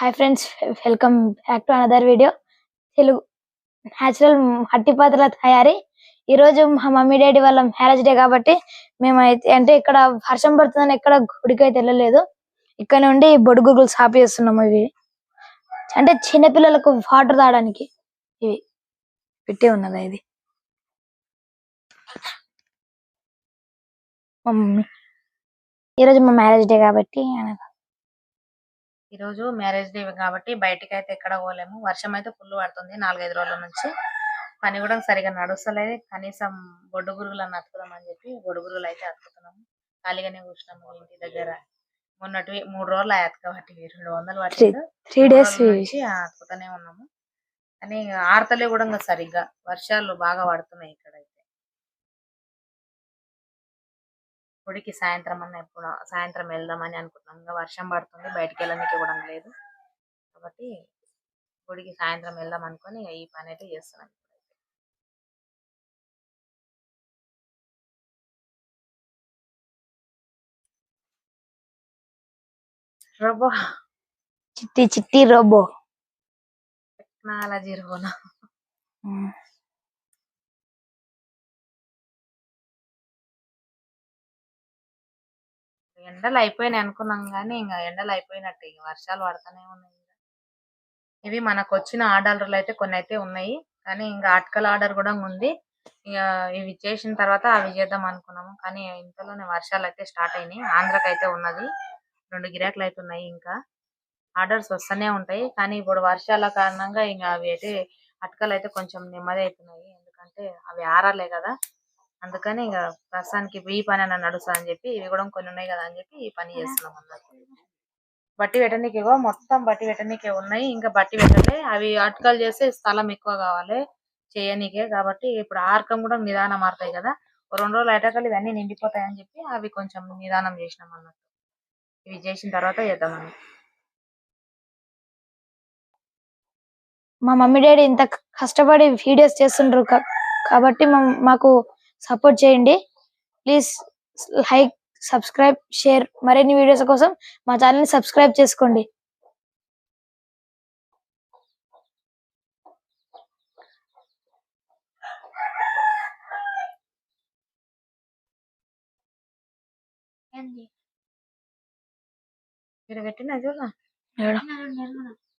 Hi friends, welcome back to another video. Telugu natural మట్టి పాత్రల తయారీ. ఈరోజు మా మమ్మీ డాడీ వాళ్ళ మ్యారేజ్ డే కాబట్టి మేమైతే అంటే ఇక్కడ వర్షం పడుతుందని ఎక్కడ గుడికి అయితే వెళ్ళలేదు. ఇక్కడ నుండి బొడుగులు సాపు చేస్తున్నాము. ఇవి అంటే చిన్నపిల్లలకు వాటర్ తాగడానికి ఇవి పెట్టి ఉన్నది. ఇది మా మమ్మీ ఈరోజు మా మ్యారేజ్ డే కాబట్టి ఈ రోజు మ్యారేజ్ డే కాబట్టి బయటికి అయితే ఎక్కడ పోలేము. వర్షం అయితే ఫుల్ పడుతుంది 4-5 రోజుల నుంచి. పని కూడా సరిగా నడుస్తలేదు. కనీసం బొడ్డుగురుగులు అని అతుకుదామని చెప్పి బొడ్డుగురుగులు అయితే అతుకుతున్నాము. ఖాళీగానే కూర్చున్నాము ఇంటి దగ్గర. మొన్నటి 3 రోజులు అతకబట్టి 200 పట్టిండు. 3 days నుంచి అతుకుతూనే ఉన్నాము. కానీ ఆడతలే కూడా ఇంకా సరిగ్గా వర్షాలు బాగా పడుతున్నాయి ఇక్కడ. గుడికి సాయంత్రం ఎప్పుడు సాయంత్రం వెళ్దామని అనుకుంటున్నాం. ఇంకా వర్షం పడుతుంది, బయటికి వెళ్ళడానికి కూడా లేదు కాబట్టి గుడికి సాయంత్రం వెళ్దాం అనుకుని ఈ పని అయితే చేస్తున్నాం. రోబో చిట్టి చిట్టి రోబో టెక్నాలజీ రోబో. ఎండలు అయిపోయినాయి అనుకున్నాం కానీ ఇంకా ఎండలు అయిపోయినట్టు వర్షాలు పడతానే ఉన్నాయి. ఇవి మనకు వచ్చిన ఆర్డర్లు అయితే కొన్ని అయితే ఉన్నాయి, కానీ ఇంకా అటకల ఆర్డర్ కూడా ఉంది. ఇక ఇవి చేసిన తర్వాత అవి చేద్దాం అనుకున్నాము, కానీ ఇంతలోనే వర్షాలు అయితే స్టార్ట్ అయినాయి. ఆంధ్రాకి అయితే ఉన్నది 2 గిరాకులు అయితే ఉన్నాయి. ఇంకా ఆర్డర్స్ వస్తూనే ఉంటాయి, కానీ ఇప్పుడు వర్షాల కారణంగా ఇంకా అవి అయితే అటకలు అయితే కొంచెం నెమ్మది అవుతున్నాయి. ఎందుకంటే అవి ఆరాలే కదా, అందుకని ఇంకా ప్రస్తుతానికి ఈ పని అన్న నడుస్తా అని చెప్పి ఇవి కూడా కొన్ని ఉన్నాయి కదా అని చెప్పి ఈ పని చేస్తున్నాం అన్నమాట. బట్టి పెట్టనీకి మొత్తం బట్టి పెట్టనీకే ఉన్నాయి, ఇంకా బట్టి పెట్టలే. అవి అటకలు చేస్తే స్థలం ఎక్కువ కావాలి చేయనీకే, కాబట్టి ఇప్పుడు ఆర్కం కూడా నిదానం మారుతాయి కదా. 2 రోజులు అటకలు ఇవన్నీ నిండిపోతాయి అని చెప్పి అవి కొంచెం నిదానం చేసినాం అన్నట్టు. ఇవి చేసిన తర్వాత చేద్దామని. మా మమ్మీ డాడీ ఇంత కష్టపడి వీడియోస్ చేస్తుండ్రు కాబట్టి మాకు సపోర్ట్ చేయండి. Please like, subscribe, share. మరిన్ని వీడియోస్ కోసం మా ఛానల్ ని సబ్స్క్రైబ్ చేసుకోండి. ఇక్కడ పెట్టినా చూడ